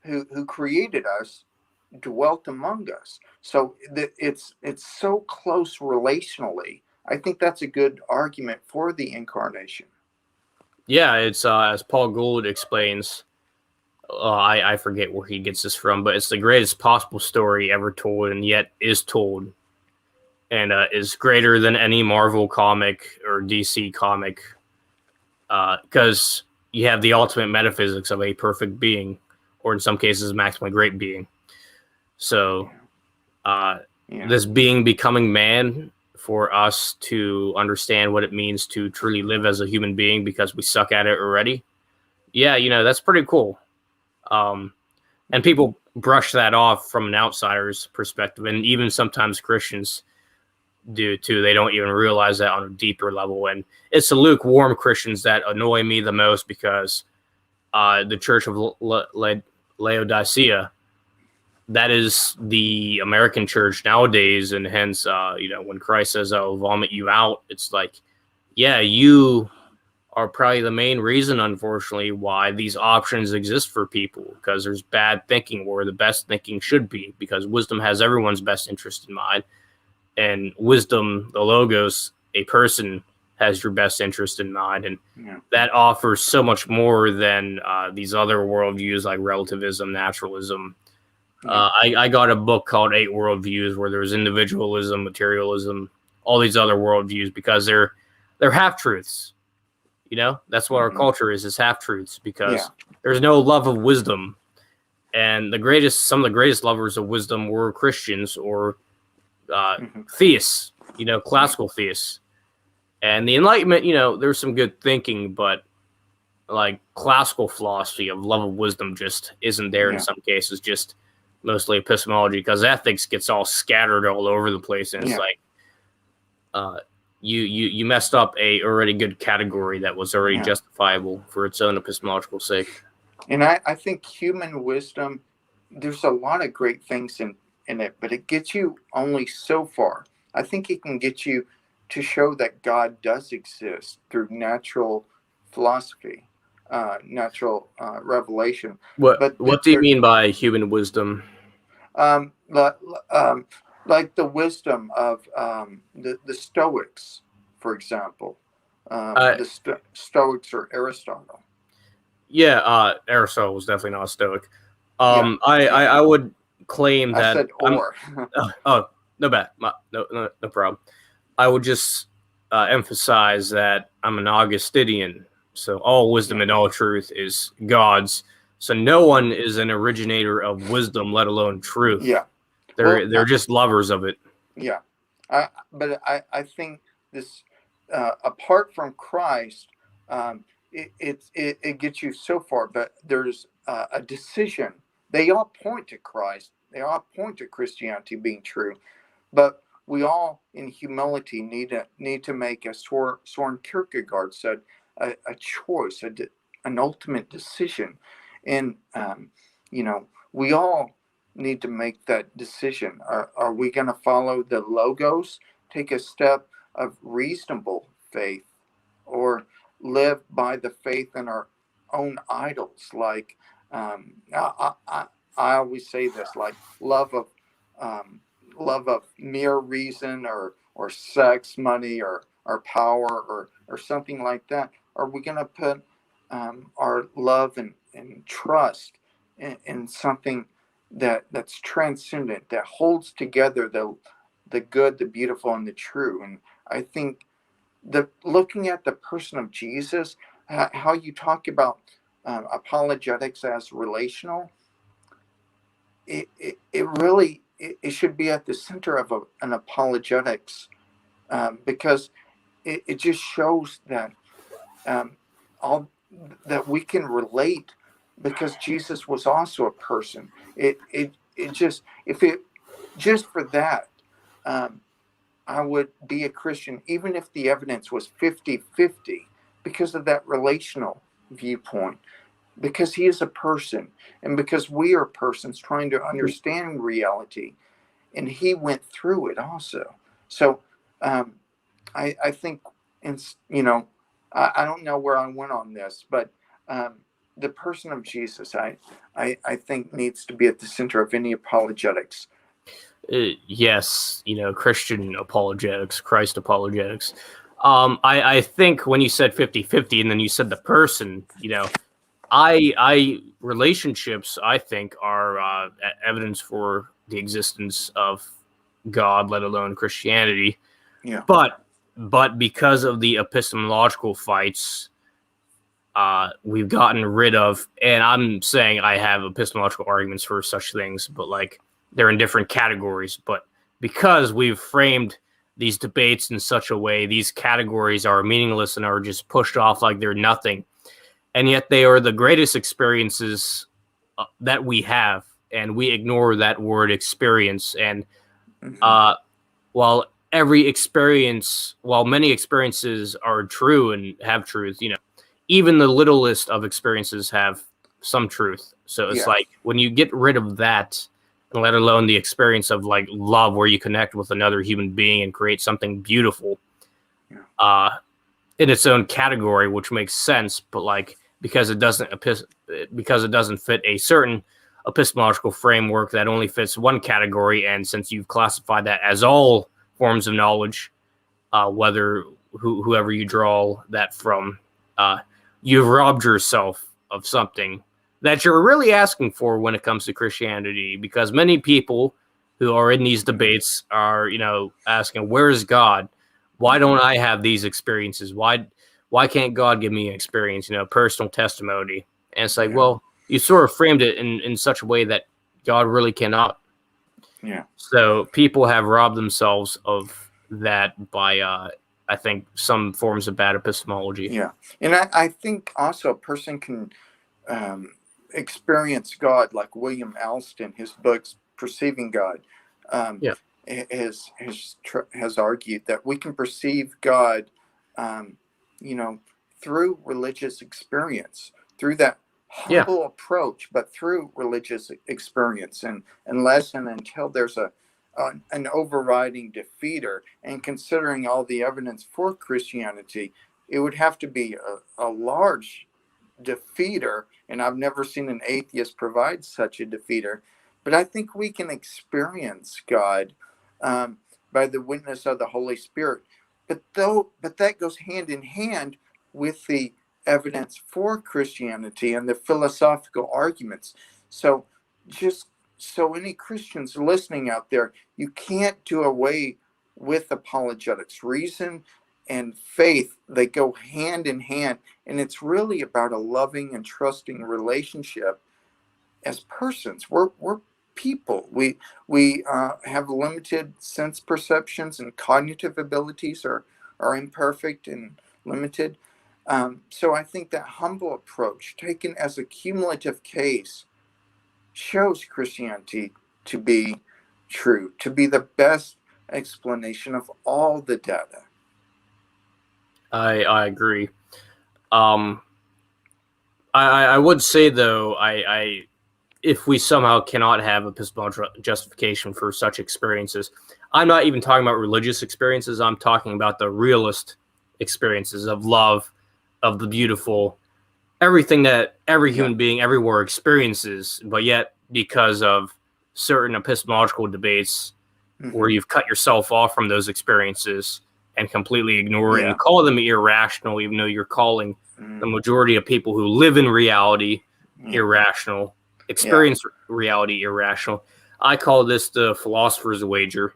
[SPEAKER 1] who created us dwelt among us. So it's so close relationally. I think that's a good argument for the incarnation.
[SPEAKER 2] yeah. It's as Paul Gould explains. I forget where he gets this from, but it's the greatest possible story ever told, and yet is told, and is greater than any Marvel comic or DC comic, because you have the ultimate metaphysics of a perfect being, or in some cases, maximally great being. So,
[SPEAKER 1] Yeah.
[SPEAKER 2] uh,
[SPEAKER 1] Yeah.
[SPEAKER 2] this being becoming man for us to understand what it means to truly live as a human being because we suck at it already. Yeah, that's pretty cool. Um, and people brush that off from an outsider's perspective, and even sometimes Christians do too. They don't even realize that on a deeper level, and it's the lukewarm Christians that annoy me the most because the Church of Laodicea, that is the American church nowadays, and hence when Christ says, I'll vomit you out, it's like, yeah, you are probably the main reason, unfortunately, why these options exist for people, because there's bad thinking where the best thinking should be, because wisdom has everyone's best interest in mind. And wisdom, the logos, a person, has your best interest in mind. And that offers so much more than these other worldviews like relativism, naturalism. I got a book called 8 Worldviews, where there's individualism, materialism, all these other worldviews, because they're half-truths. You know, that's what our culture is half-truths, because there's no love of wisdom. And some of the greatest lovers of wisdom were Christians or theists, you know, classical theists. And the Enlightenment, you know, there's some good thinking, but like classical philosophy of love of wisdom just isn't there in some cases, just mostly epistemology, because ethics gets all scattered all over the place. And it's like, you messed up a already good category that was already justifiable for its own epistemological sake.
[SPEAKER 1] And I think human wisdom, there's a lot of great things in it, but it gets you only so far. I think it can get you to show that God does exist through natural philosophy, natural revelation.
[SPEAKER 2] What do you mean by human wisdom?
[SPEAKER 1] Like the wisdom of the Stoics, for example. The Stoics or Aristotle.
[SPEAKER 2] Yeah, Aristotle was definitely not a Stoic. I would claim that.
[SPEAKER 1] I said or.
[SPEAKER 2] No bad. No problem. I would just emphasize that I'm an Augustinian, so all wisdom and all truth is God's. So no one is an originator of wisdom, let alone truth.
[SPEAKER 1] Yeah,
[SPEAKER 2] they're just lovers of it.
[SPEAKER 1] Yeah, but I think this apart from Christ, it gets you so far. But there's a decision. They all point to Christ. They all point to Christianity being true, but we all, in humility, need to make, as Soren Kierkegaard said, a choice, an ultimate decision. And, we all need to make that decision. Are we going to follow the logos, take a step of reasonable faith, or live by the faith in our own idols? Like, I always say this, like love of mere reason or sex, money, or power, or something like that. Are we going to put our love and trust in something that's transcendent, that holds together the good, the beautiful, and the true? And I think looking at the person of Jesus, how you talk about apologetics as relational, it really should be at the center of an apologetics, because it just shows that all that we can relate, because Jesus was also a person. It just, if it just for that, I would be a Christian, even if the evidence was 50-50, because of that relational viewpoint, because he is a person, and because we are persons trying to understand reality, and he went through it also. So I think, I don't know where I went on this, but the person of Jesus, I think, needs to be at the center of any apologetics.
[SPEAKER 2] Yes, Christian apologetics, Christ apologetics. I think when you said 50-50 and then you said the person, relationships, I think, are evidence for the existence of God, let alone Christianity.
[SPEAKER 1] Yeah.
[SPEAKER 2] But because of the epistemological fights we've gotten rid of, and I'm saying I have epistemological arguments for such things, but like they're in different categories. But because we've framed these debates in such a way, these categories are meaningless and are just pushed off like they're nothing. And yet they are the greatest experiences that we have. And we ignore that word experience. And while many experiences are true and have truth, even the littlest of experiences have some truth. So it's like when you get rid of that, and let alone the experience of like love, where you connect with another human being and create something beautiful, in its own category, which makes sense, but like because it doesn't fit a certain epistemological framework that only fits one category, and since you've classified that as all forms of knowledge, whoever you draw that from, you've robbed yourself of something that you're really asking for when it comes to Christianity, because many people who are in these debates are, asking, where's God? Why don't I have these experiences? Why can't God give me an experience, personal testimony? And it's like, well, you sort of framed it in such a way that God really cannot.
[SPEAKER 1] Yeah.
[SPEAKER 2] So people have robbed themselves of that by, I think, some forms of bad epistemology.
[SPEAKER 1] Yeah. And I think also a person can experience God, like William Alston, his books, Perceiving God, has argued that we can perceive God, through religious experience, through that humble approach, but through religious experience, and unless and until there's an overriding defeater. And considering all the evidence for Christianity, it would have to be a large defeater, and I've never seen an atheist provide such a defeater. But I think we can experience God by the witness of the Holy Spirit. But that goes hand in hand with the evidence for Christianity and the philosophical arguments. So any Christians listening out there, you can't do away with apologetics. Reason and faith, they go hand in hand, and it's really about a loving and trusting relationship as persons. We're people. We have limited sense perceptions, and cognitive abilities are imperfect and limited. So I think that humble approach, taken as a cumulative case, shows Christianity to be true, to be the best explanation of all the data.
[SPEAKER 2] I agree. I would say, though, if we somehow cannot have epistemological justification for such experiences, I'm not even talking about religious experiences. I'm talking about the realist experiences of love, of the beautiful, everything that every human being everywhere experiences, but yet because of certain epistemological debates where you've cut yourself off from those experiences and completely ignore it and call them irrational, even though you're calling the majority of people who live in reality irrational, experience reality irrational. I call this the philosopher's wager,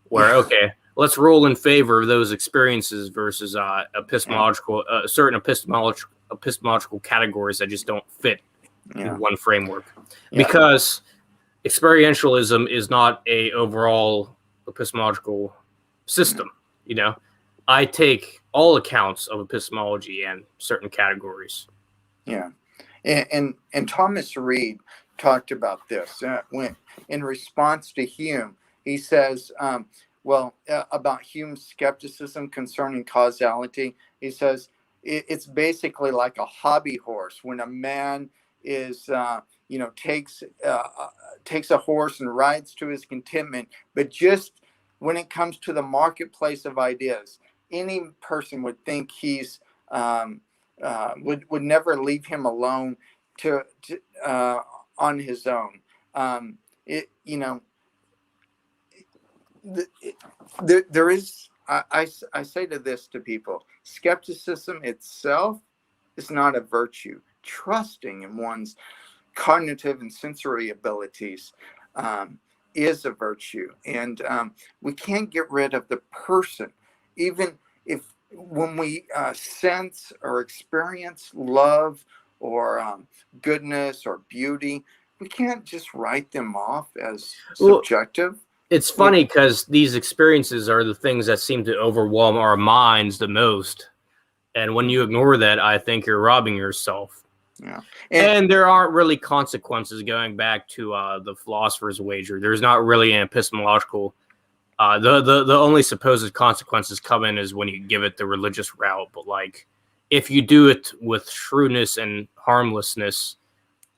[SPEAKER 2] where, okay, let's rule in favor of those experiences versus certain epistemological categories that just don't fit in one framework. Because experientialism is not a overall epistemological system. I take all accounts of epistemology and certain categories.
[SPEAKER 1] And Thomas Reid talked about this when, in response to Hume, he says, about Hume's skepticism concerning causality. He says it's basically like a hobby horse. When a man is takes a horse and rides to his contentment, but just when it comes to the marketplace of ideas, any person would think he's would never leave him alone to on his own. There is, I say to people, skepticism itself is not a virtue. Trusting in one's cognitive and sensory abilities is a virtue. And we can't get rid of the person, even if when we sense or experience love or goodness or beauty, we can't just write them off as subjective.
[SPEAKER 2] It's funny because these experiences are the things that seem to overwhelm our minds the most. And when you ignore that, I think you're robbing yourself. And there aren't really consequences, going back to the philosopher's wager. There's not really an epistemological. The only supposed consequences come in is when you give it the religious route. But like, if you do it with shrewdness and harmlessness,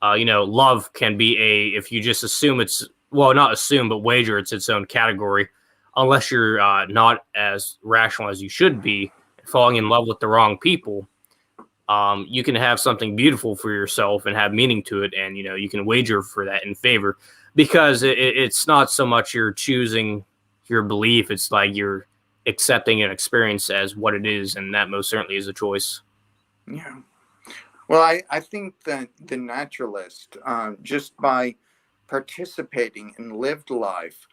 [SPEAKER 2] love can be if you just assume not assume, but wager it's its own category, unless you're not as rational as you should be falling in love with the wrong people, you can have something beautiful for yourself and have meaning to it, and you can wager for that in favor, because it's not so much you're choosing your belief, it's like you're accepting an experience as what it is, and that most certainly is a choice.
[SPEAKER 1] Yeah. Well, I think that the naturalist, just by participating in lived life,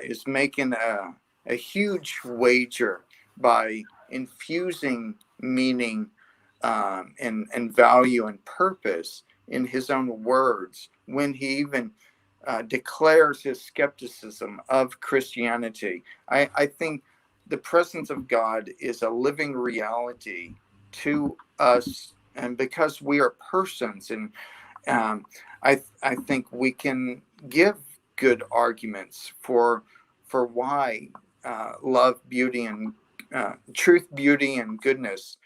[SPEAKER 1] is making a huge wager by infusing meaning, and value and purpose in his own words when he even declares his skepticism of Christianity. I think the presence of God is a living reality to us, and because we are persons, and I think we can give good arguments for why love, beauty, and truth, beauty, and goodness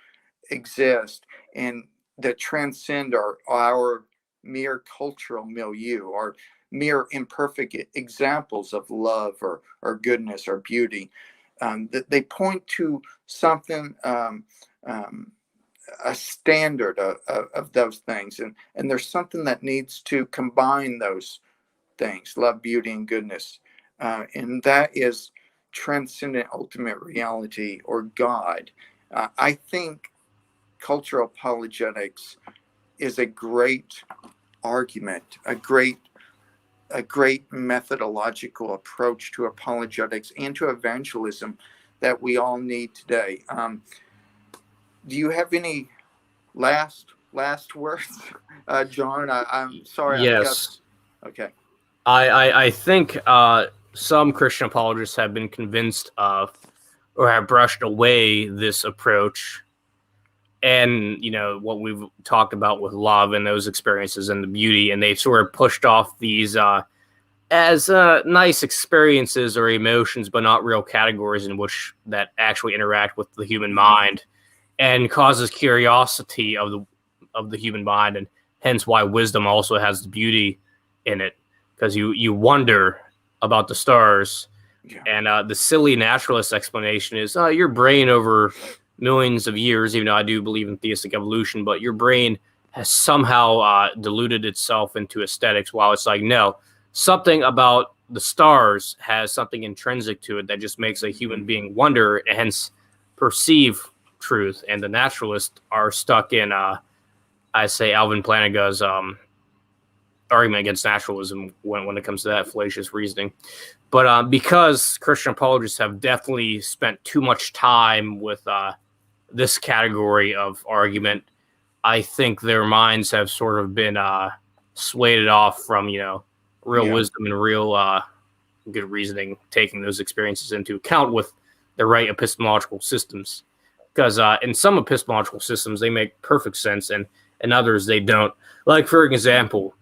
[SPEAKER 1] exist, and that transcend our mere cultural milieu, or mere imperfect examples of love, or goodness, or beauty. That they point to something, a standard of those things, and there's something that needs to combine those things: love, beauty, and goodness, and that is transcendent ultimate reality, or God. I think cultural apologetics is a great argument, a great methodological approach to apologetics and to evangelism that we all need today. Do you have any last words, John? I'm sorry.
[SPEAKER 2] Yes.
[SPEAKER 1] Okay.
[SPEAKER 2] I think some Christian apologists have been convinced of, or have brushed away this approach, and what we've talked about with love and those experiences and the beauty, and they've sort of pushed off these as nice experiences or emotions, but not real categories in which that actually interact with the human mind, and causes curiosity of the human mind, and hence why wisdom also has the beauty in it, because you wonder about the stars.
[SPEAKER 1] Yeah.
[SPEAKER 2] And the silly naturalist explanation is your brain over millions of years, even though I do believe in theistic evolution, but your brain has somehow diluted itself into aesthetics, while it's like, no, something about the stars has something intrinsic to it that just makes a human being wonder, and hence perceive truth. And the naturalists are stuck in, I say, Alvin Plantinga's argument against naturalism when it comes to that fallacious reasoning. But because Christian apologists have definitely spent too much time with this category of argument, I think their minds have sort of been swayed off from, real wisdom and real good reasoning, taking those experiences into account with the right epistemological systems. Because in some epistemological systems, they make perfect sense, and in others, they don't. Like, for example,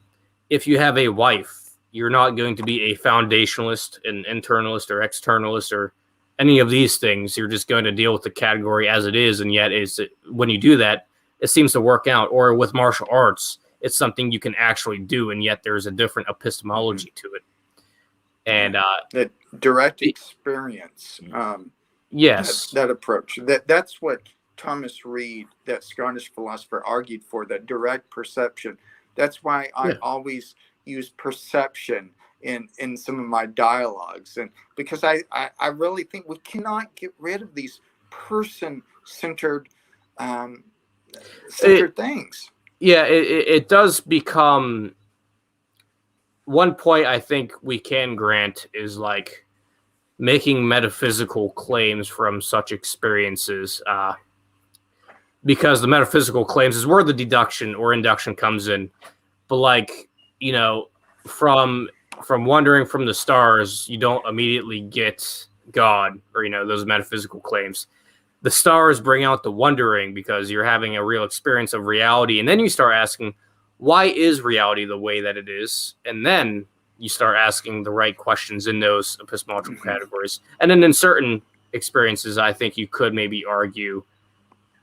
[SPEAKER 2] if you have a wife, you're not going to be a foundationalist, an internalist, or externalist, or any of these things. You're just going to deal with the category as it is, and yet when you do that, it seems to work out. Or with martial arts, it's something you can actually do, and yet there's a different epistemology to it. And
[SPEAKER 1] that direct experience,
[SPEAKER 2] yes,
[SPEAKER 1] that approach, that's what Thomas Reid, that Scottish philosopher, argued for, that direct perception. That's why I always use perception in some of my dialogues, and because I really think we cannot get rid of these person-centered things.
[SPEAKER 2] Yeah, it does become, one point I think we can grant is like making metaphysical claims from such experiences, because the metaphysical claims is where the deduction or induction comes in. But like, from wandering from the stars, you don't immediately get God, or those metaphysical claims. The stars bring out the wondering because you're having a real experience of reality, and then you start asking, why is reality the way that it is? And then you start asking the right questions in those epistemological categories. And then in certain experiences, I think you could maybe argue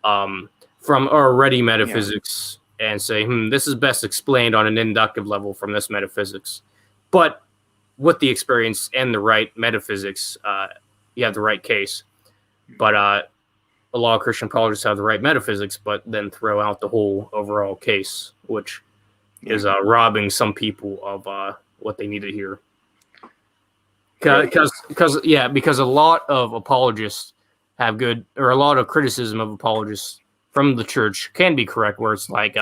[SPEAKER 2] from already metaphysics and say, this is best explained on an inductive level from this metaphysics. But with the experience and the right metaphysics, you have the right case. But a lot of Christian apologists have the right metaphysics, but then throw out the whole overall case, which is robbing some people of what they need to hear. Because a lot of apologists have good, or a lot of criticism of apologists from the church can be correct, where it's like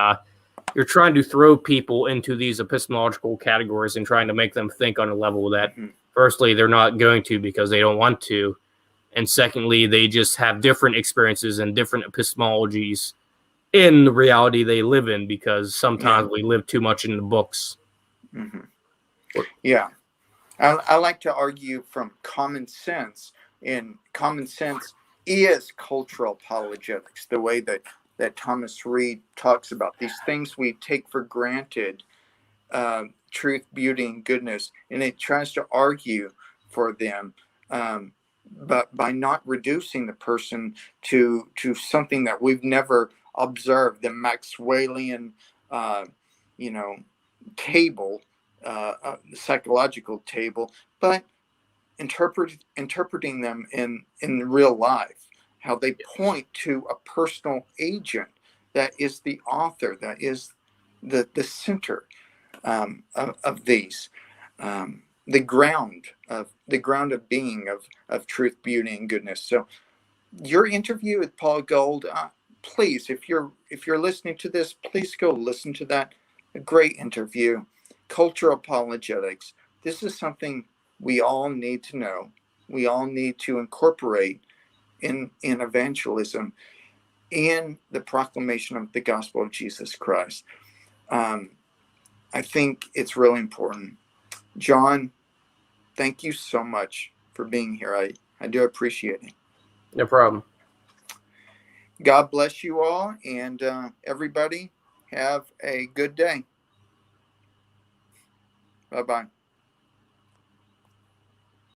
[SPEAKER 2] you're trying to throw people into these epistemological categories and trying to make them think on a level that, firstly, they're not going to because they don't want to, and secondly, they just have different experiences and different epistemologies in the reality they live in, because sometimes we live too much in the books.
[SPEAKER 1] Yeah. I like to argue from common sense, and common sense is cultural apologetics, the way that Thomas Reed talks about these things we take for granted, truth, beauty, and goodness, and it tries to argue for them, but by not reducing the person to something that we've never observed, the Maxwellian, table, psychological table, but interpreting them in real life, how they point to a personal agent that is the author, that is the center of these, the ground of being of truth, beauty, and goodness. So your interview with Paul Gold, please, if you're listening to this, please go listen to that. A great interview. Cultural apologetics. This is something we all need to know. We all need to incorporate in evangelism, in the proclamation of the gospel of Jesus Christ. I think it's really important. John, thank you so much for being here. I do appreciate it.
[SPEAKER 2] No problem.
[SPEAKER 1] God bless you all, and everybody have a good day. Bye-bye.